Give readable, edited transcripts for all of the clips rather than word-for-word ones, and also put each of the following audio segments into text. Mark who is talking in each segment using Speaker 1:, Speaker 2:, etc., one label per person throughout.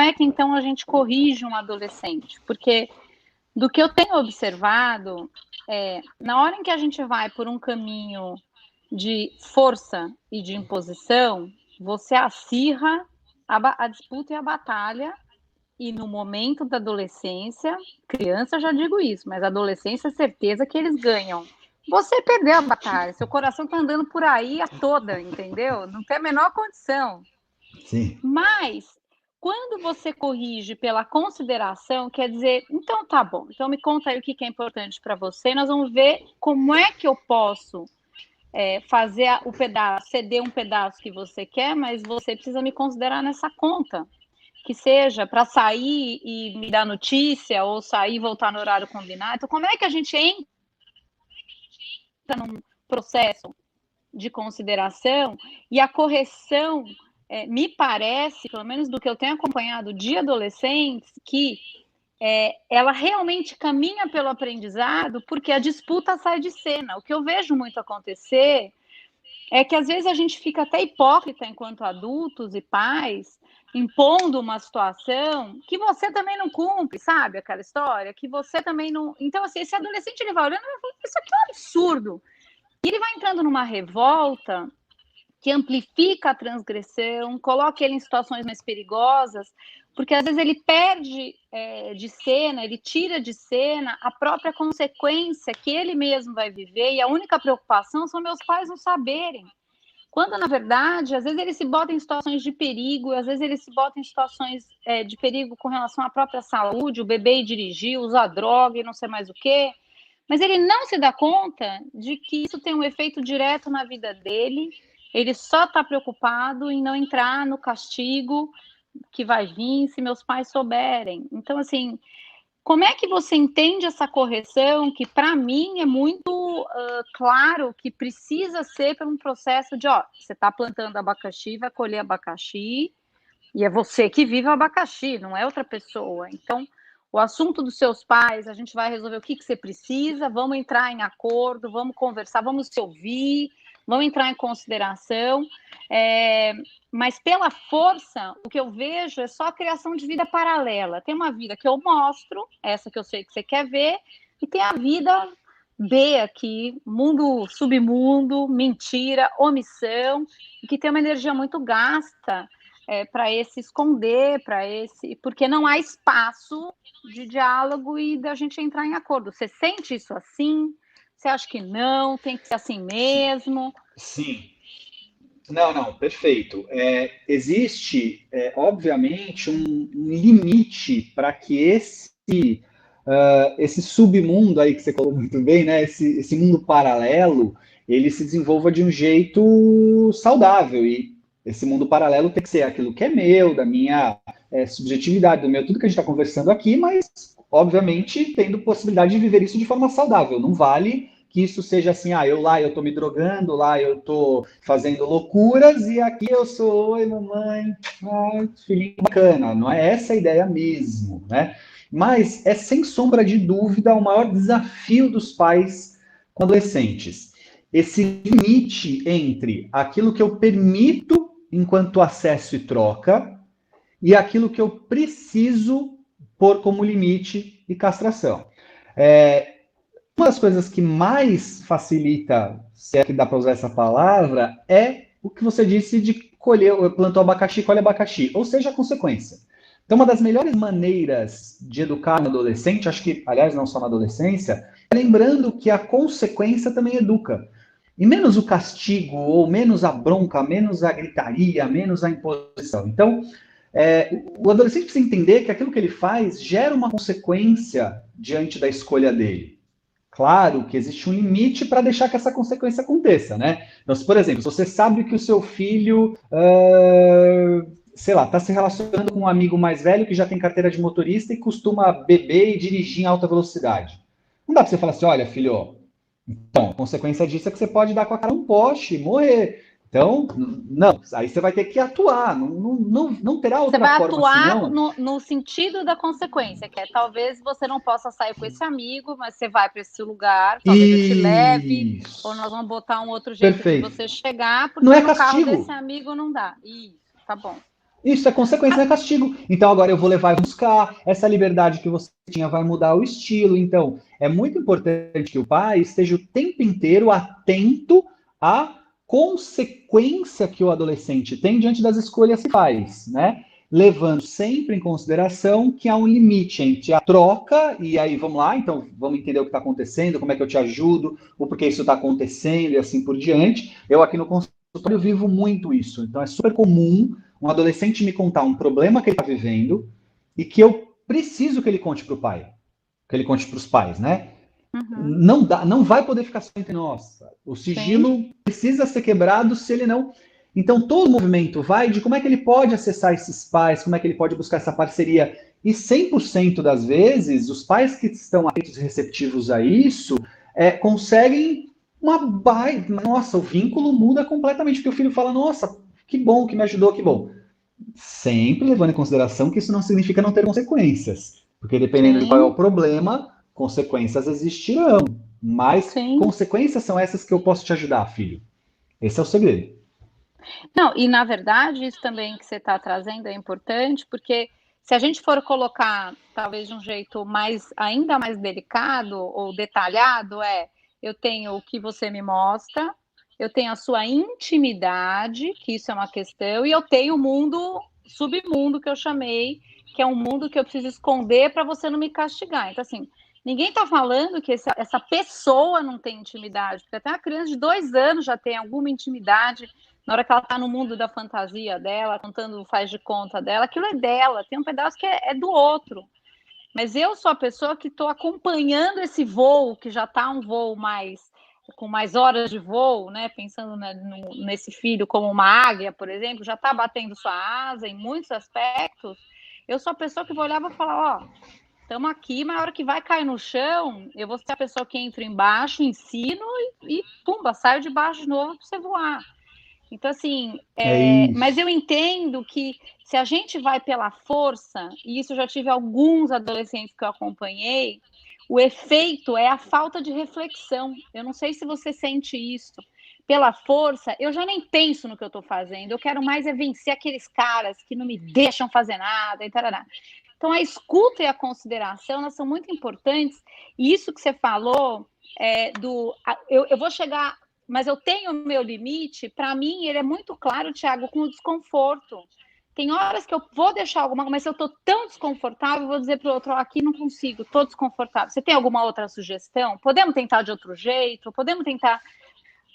Speaker 1: é que então a gente corrige um adolescente? Porque do que eu tenho observado, na hora em que a gente vai por um caminho de força e de imposição, você acirra a disputa e a batalha, e no momento da adolescência, criança eu já digo isso, mas adolescência, certeza que eles ganham. Você perdeu a batalha, seu coração tá andando por aí a toda, entendeu? Não tem a menor condição.
Speaker 2: Sim.
Speaker 1: Mas quando você corrige pela consideração, quer dizer, então tá bom, então me conta aí o que é importante para você, nós vamos ver como é que eu posso fazer o pedaço, ceder um pedaço que você quer, mas você precisa me considerar nessa conta. Que seja para sair e me dar notícia, ou sair e voltar no horário combinado. Então, como é que a gente entra num processo de consideração e a correção, me parece, pelo menos do que eu tenho acompanhado de adolescentes, que ela realmente caminha pelo aprendizado porque a disputa sai de cena. O que eu vejo muito acontecer é que às vezes a gente fica até hipócrita enquanto adultos e pais, impondo uma situação que você também não cumpre, sabe? Aquela história que você também não. Então, assim, esse adolescente ele vai olhando e vai falando, isso aqui é um absurdo. E ele vai entrando numa revolta que amplifica a transgressão, coloca ele em situações mais perigosas, porque às vezes ele perde de cena, ele tira de cena a própria consequência que ele mesmo vai viver, e a única preocupação são meus pais não saberem. Quando, na verdade, às vezes ele se bota em situações de perigo, às vezes ele se bota em situações de perigo com relação à própria saúde, o bebê ir dirigir, usar droga e não sei mais o quê, mas ele não se dá conta de que isso tem um efeito direto na vida dele, ele só está preocupado em não entrar no castigo que vai vir se meus pais souberem. Então, assim, como é que você entende essa correção, que para mim é muito claro que precisa ser por um processo de, você está plantando abacaxi, vai colher abacaxi, e é você que vive o abacaxi, não é outra pessoa. Então, o assunto dos seus pais, a gente vai resolver o que você precisa, vamos entrar em acordo, vamos conversar, vamos se ouvir, vamos entrar em consideração. Mas pela força, o que eu vejo é só a criação de vida paralela. Tem uma vida que eu mostro, essa que eu sei que você quer ver, e tem a vida B aqui, mundo, submundo, mentira, omissão, e que tem uma energia muito gasta para esse esconder, porque não há espaço de diálogo e da gente entrar em acordo. Você sente isso assim? Você acha que não? Tem que ser assim mesmo?
Speaker 2: Sim. Não, perfeito. Existe, obviamente, um limite para que esse submundo aí que você colocou muito bem, né? Esse mundo paralelo, ele se desenvolva de um jeito saudável. E esse mundo paralelo tem que ser aquilo que é meu, da minha subjetividade, do meu, tudo que a gente está conversando aqui, mas, obviamente, tendo possibilidade de viver isso de forma saudável. Não vale que isso seja assim, eu tô me drogando, lá eu tô fazendo loucuras, e aqui eu sou, oi mamãe, filhinho bacana. Não é essa a ideia mesmo, né? Mas é sem sombra de dúvida o maior desafio dos pais com adolescentes. Esse limite entre aquilo que eu permito enquanto acesso e troca e aquilo que eu preciso pôr como limite e castração. Uma das coisas que mais facilita, se é que dá para usar essa palavra, é o que você disse de colher, plantou abacaxi, colhe abacaxi, ou seja, a consequência. Então, uma das melhores maneiras de educar no adolescente, acho que, aliás, não só na adolescência, é lembrando que a consequência também educa. E menos o castigo, ou menos a bronca, menos a gritaria, menos a imposição. Então, o adolescente precisa entender que aquilo que ele faz gera uma consequência diante da escolha dele. Claro que existe um limite para deixar que essa consequência aconteça, né? Então, se, por exemplo, se você sabe que o seu filho, sei lá, está se relacionando com um amigo mais velho que já tem carteira de motorista e costuma beber e dirigir em alta velocidade. Não dá para você falar assim, olha, filho, então, a consequência disso é que você pode dar com a cara num poste e morrer. Então, não, aí você vai ter que atuar, não terá outra
Speaker 1: forma
Speaker 2: senão.
Speaker 1: Você vai atuar no sentido da consequência, que é talvez você não possa sair com esse amigo, mas você vai para esse lugar, talvez eu te leve, ou nós vamos botar um outro jeito de você chegar, porque
Speaker 2: não é
Speaker 1: no
Speaker 2: castigo.
Speaker 1: carro desse amigo não dá. Isso, tá bom.
Speaker 2: Isso é consequência, não é castigo. Então agora eu vou levar e buscar, essa liberdade que você tinha vai mudar o estilo. Então é muito importante que o pai esteja o tempo inteiro atento à consequência que o adolescente tem diante das escolhas que faz, né? Levando sempre em consideração que há um limite entre a troca, e aí vamos lá, então vamos entender o que está acontecendo, como é que eu te ajudo, o porquê isso está acontecendo e assim por diante. Eu aqui no consultório vivo muito isso, então é super comum um adolescente me contar um problema que ele está vivendo e que eu preciso que ele conte para o pai, que ele conte para os pais, né?
Speaker 1: Uhum.
Speaker 2: Não vai poder ficar só entre nós. O sigilo
Speaker 1: Sim.
Speaker 2: precisa ser quebrado se ele não. Então todo o movimento vai de como é que ele pode acessar esses pais, como é que ele pode buscar essa parceria. E 100% das vezes, os pais que estão atentos e receptivos a isso conseguem uma baita. Nossa, o vínculo muda completamente, porque o filho fala: nossa, que bom que me ajudou, que bom. Sempre levando em consideração que isso não significa não ter consequências, porque dependendo de qual é o
Speaker 1: Sim,
Speaker 2: problema, consequências existirão. Mas
Speaker 1: sim.
Speaker 2: consequências são essas que eu posso te ajudar, filho. Esse é o segredo.
Speaker 1: Não, e na verdade, isso também que você está trazendo é importante, porque se a gente for colocar, talvez de um jeito mais, ainda mais delicado ou detalhado, eu tenho o que você me mostra, eu tenho a sua intimidade, que isso é uma questão, e eu tenho o mundo, submundo que eu chamei, que é um mundo que eu preciso esconder para você não me castigar. Então, assim, ninguém está falando que essa pessoa não tem intimidade, porque até a criança de 2 anos já tem alguma intimidade na hora que ela está no mundo da fantasia dela, contando o faz de conta dela, aquilo é dela, tem um pedaço que é do outro. Mas eu sou a pessoa que estou acompanhando esse voo, que já está um voo com mais horas de voo, né? Pensando nesse filho como uma águia, por exemplo, já está batendo sua asa em muitos aspectos. Eu sou a pessoa que vou olhar e vou falar, ó, estamos aqui, mas na hora que vai cair no chão, eu vou ser a pessoa que entra embaixo, ensino e pumba, saio de baixo de novo para você voar. Então, assim,
Speaker 2: É
Speaker 1: mas eu
Speaker 2: isso.
Speaker 1: entendo que se a gente vai pela força, e isso eu já tive alguns adolescentes que eu acompanhei, o efeito é a falta de reflexão. Eu não sei se você sente isso. Pela força, eu já nem penso no que eu estou fazendo. Eu quero mais vencer aqueles caras que não me deixam fazer nada e tarará. Então, a escuta e a consideração, elas são muito importantes. E isso que você falou, eu vou chegar, mas eu tenho o meu limite, para mim, ele é muito claro, Thiago, com o desconforto. Tem horas que eu vou deixar alguma coisa, mas se eu estou tão desconfortável, eu vou dizer para o outro, aqui não consigo, estou desconfortável. Você tem alguma outra sugestão? Podemos tentar de outro jeito? Podemos tentar...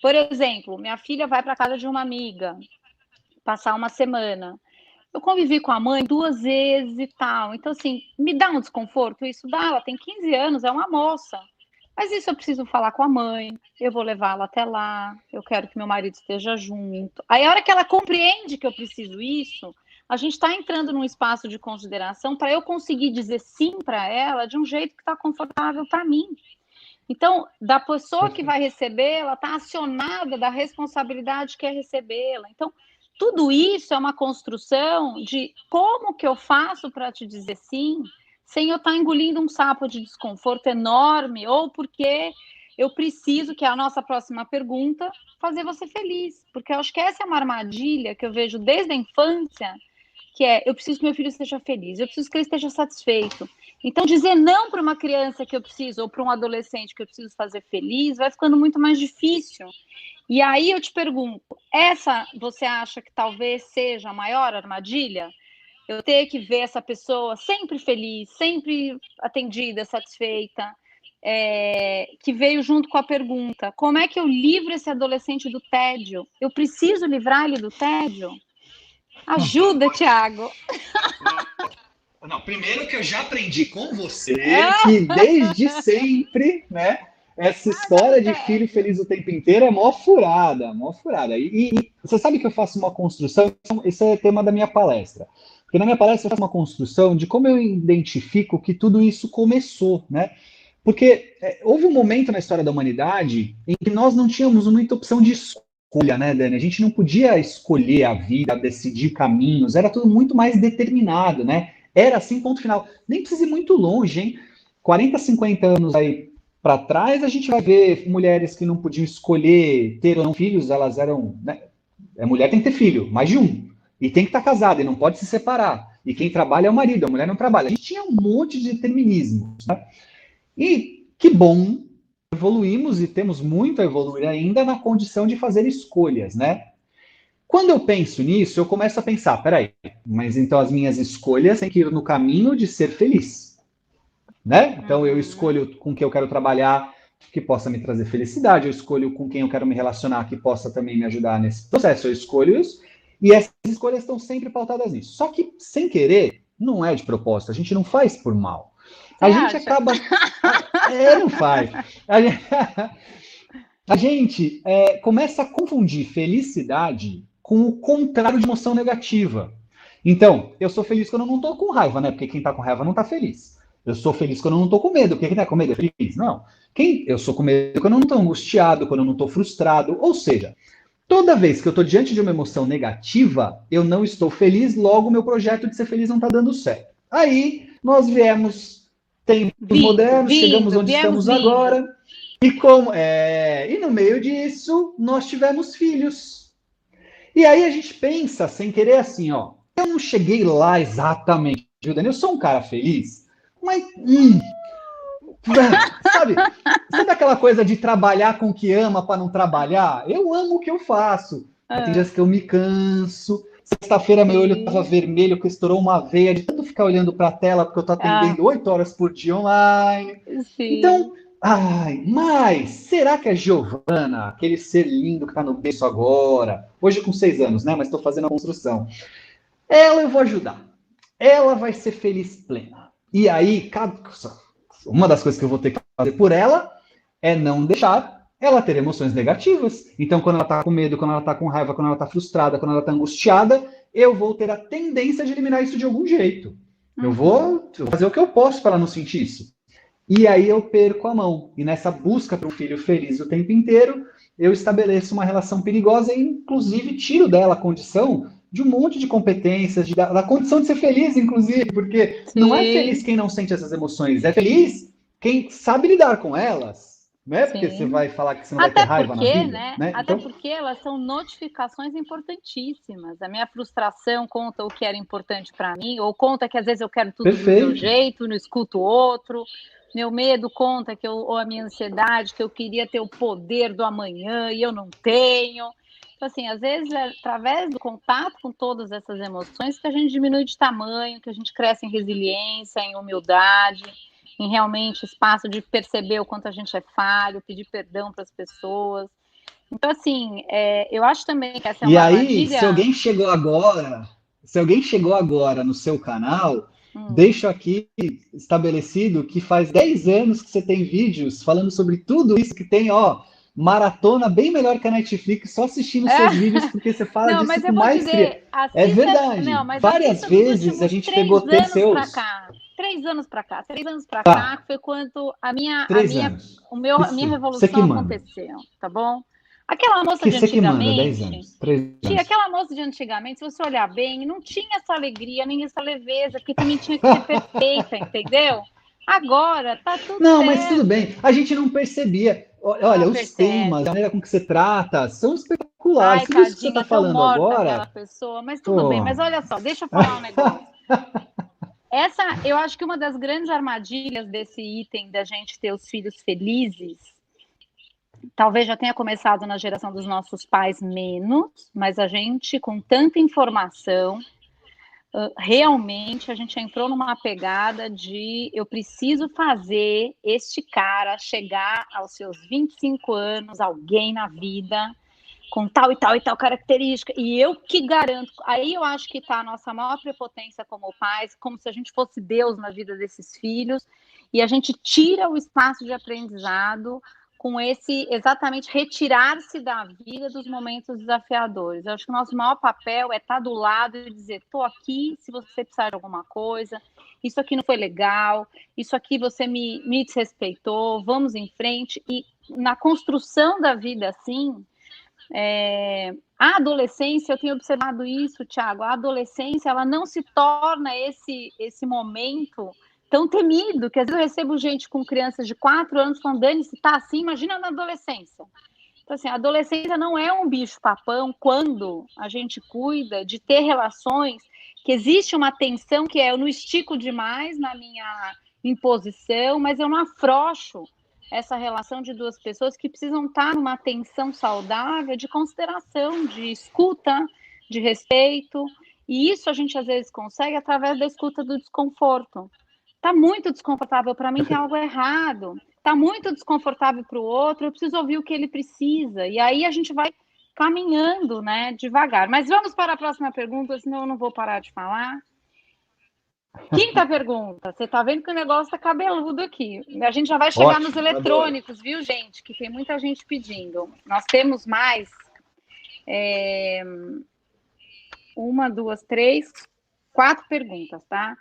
Speaker 1: Por exemplo, minha filha vai para a casa de uma amiga, passar uma semana. Eu convivi com a mãe 2 vezes e tal. Então, assim, me dá um desconforto? Isso dá, ela tem 15 anos, é uma moça. Mas isso eu preciso falar com a mãe, eu vou levá-la até lá, eu quero que meu marido esteja junto. Aí, a hora que ela compreende que eu preciso isso, a gente está entrando num espaço de consideração para eu conseguir dizer sim para ela de um jeito que está confortável para mim. Então, da pessoa que vai receber, ela está acionada da responsabilidade que é recebê-la. Então, tudo isso é uma construção de como que eu faço para te dizer sim, sem eu estar engolindo um sapo de desconforto enorme, ou porque eu preciso, que é a nossa próxima pergunta, fazer você feliz. Porque eu acho que essa é uma armadilha que eu vejo desde a infância, que eu preciso que meu filho esteja feliz, eu preciso que ele esteja satisfeito. Então, dizer não para uma criança que eu preciso, ou para um adolescente que eu preciso fazer feliz, vai ficando muito mais difícil. E aí eu te pergunto, essa você acha que talvez seja a maior armadilha? Eu ter que ver essa pessoa sempre feliz, sempre atendida, satisfeita, que veio junto com a pergunta, como é que eu livro esse adolescente do tédio? Eu preciso livrar ele do tédio? Ajuda, Thiago.
Speaker 2: Não, primeiro que eu já aprendi com você
Speaker 1: Ah,
Speaker 2: que desde sempre, né, essa história de filho feliz o tempo inteiro é mó furada, mó furada. E você sabe que eu faço uma construção, esse é o tema da minha palestra. Porque na minha palestra eu faço uma construção de como eu identifico que tudo isso começou, né? Porque houve um momento na história da humanidade em que nós não tínhamos muita opção de escolha, né, Dani? A gente não podia escolher a vida, decidir caminhos, era tudo muito mais determinado, né? Era assim, ponto final. Nem precisa ir muito longe, hein? 40, 50 anos aí para trás, a gente vai ver mulheres que não podiam escolher ter ou não filhos, elas eram. Né? A mulher tem que ter filho, mais de um. e tem que estar casado, e não pode se separar. E quem trabalha é o marido, a mulher não trabalha. A gente tinha um monte de determinismos, né? E que bom, evoluímos e temos muito a evoluir ainda na condição de fazer escolhas, né? Quando eu penso nisso, eu começo a pensar, peraí, mas então as minhas escolhas têm que ir no caminho de ser feliz, né? Então eu escolho com quem eu quero trabalhar que possa me trazer felicidade, eu escolho com quem eu quero me relacionar que possa também me ajudar nesse processo, eu escolho isso, e essas escolhas estão sempre pautadas nisso. Só que, sem querer, não é de propósito, a gente não faz por mal. A gente acaba... não faz. A gente começa a confundir felicidade com o contrário de emoção negativa. Então, eu sou feliz quando eu não estou com raiva, né? Porque quem está com raiva não está feliz. Eu sou feliz quando eu não estou com medo, porque quem está com medo é feliz. Não. Eu sou com medo quando eu não estou angustiado, quando eu não estou frustrado. Ou seja, toda vez que eu estou diante de uma emoção negativa, eu não estou feliz, logo meu projeto de ser feliz não está dando certo. Aí nós viemos, tempos modernos, chegamos onde estamos agora. E no meio disso, nós tivemos filhos. E aí a gente pensa, sem querer, assim, ó, eu não cheguei lá exatamente, Dani, eu sou um cara feliz, mas sabe aquela coisa de trabalhar com o que ama para não trabalhar? Eu amo o que eu faço. Tem dias que eu me canso. Sexta-feira meu olho estava vermelho, que estourou uma veia de tanto ficar olhando para a tela, porque eu estou atendendo 8 horas por dia online.
Speaker 1: Sim.
Speaker 2: Então, mas será que a Giovana, aquele ser lindo que está no berço agora, hoje com 6 anos, né? Mas estou fazendo a construção, ela eu vou ajudar. Ela vai ser feliz plena. E aí, uma das coisas que eu vou ter que fazer por ela é não deixar ela ter emoções negativas. Então, quando ela está com medo, quando ela está com raiva, quando ela está frustrada, quando ela está angustiada, eu vou ter a tendência de eliminar isso de algum jeito. Eu vou fazer o que eu posso para ela não sentir isso. E aí eu perco a mão. E nessa busca para um filho feliz o tempo inteiro, eu estabeleço uma relação perigosa e, inclusive, tiro dela a condição de um monte de competências, da condição de ser feliz, inclusive, porque não é feliz quem não sente essas emoções, é feliz quem sabe lidar com elas. Não é porque você vai falar que você não vai ter raiva na vida. Né?
Speaker 1: Até porque elas são notificações importantíssimas. A minha frustração conta o que era importante para mim, ou conta que às vezes eu quero tudo do meu jeito, não escuto o outro. Meu medo conta ou a minha ansiedade, que eu queria ter o poder do amanhã e eu não tenho. Então, assim, às vezes é através do contato com todas essas emoções que a gente diminui de tamanho, que a gente cresce em resiliência, em humildade, em realmente espaço de perceber o quanto a gente é falho, pedir perdão para as pessoas. Então, assim, eu acho também que essa é uma armadilha...
Speaker 2: E aí, se alguém chegou agora no seu canal, deixo aqui estabelecido que faz 10 anos que você tem vídeos falando sobre tudo isso que tem, ó, maratona bem melhor que a Netflix, só assistindo seus vídeos, porque você fala disso com mais
Speaker 1: criatividade.
Speaker 2: É verdade. Várias vezes a gente pegou ter seus...
Speaker 1: 3 anos para cá, foi quando a minha revolução aconteceu, tá bom? Aquela moça de antigamente, aquela moça de antigamente, se você olhar bem, não tinha essa alegria, nem essa leveza, porque também tinha que ser perfeita, entendeu? Agora tá tudo
Speaker 2: Não,
Speaker 1: certo.
Speaker 2: mas tudo bem. A gente não percebia. Olha, os temas, a maneira com que você trata, são espetaculares. Tudo isso que você está falando agora.
Speaker 1: Aquela pessoa, mas tudo bem. Mas olha só, deixa eu falar um negócio. Eu acho que uma das grandes armadilhas desse item da gente ter os filhos felizes, talvez já tenha começado na geração dos nossos pais menos, mas a gente, com tanta informação, realmente a gente entrou numa pegada de eu preciso fazer este cara chegar aos seus 25 anos, alguém na vida, com tal e tal e tal característica, e eu que garanto. Aí eu acho que está a nossa maior prepotência como pais, como se a gente fosse Deus na vida desses filhos, e a gente tira o espaço de aprendizado com esse, exatamente, retirar-se da vida dos momentos desafiadores. Eu acho que o nosso maior papel é estar do lado e dizer, estou aqui se você precisar de alguma coisa, isso aqui não foi legal, isso aqui você me desrespeitou, vamos em frente. E na construção da vida, assim, a adolescência, eu tenho observado isso, Thiago, a adolescência, ela não se torna esse momento tão temido, que às vezes eu recebo gente com crianças de 4 anos falando, Dani, se tá assim, imagina na adolescência. Então, assim, a adolescência não é um bicho-papão quando a gente cuida de ter relações que existe uma tensão que eu não estico demais na minha imposição, mas eu não afrouxo essa relação de duas pessoas que precisam estar numa tensão saudável de consideração, de escuta, de respeito. E isso a gente às vezes consegue através da escuta do desconforto. Está muito desconfortável para mim, tem algo errado. Está muito desconfortável para o outro, eu preciso ouvir o que ele precisa. E aí a gente vai caminhando, né, devagar. Mas vamos para a próxima pergunta, senão eu não vou parar de falar. Quinta pergunta. Você está vendo que o negócio está cabeludo aqui. A gente já vai chegar
Speaker 2: Ótimo,
Speaker 1: nos eletrônicos, viu, gente? Que tem muita gente pedindo. Nós temos mais 1, 2, 3, 4 perguntas, tá?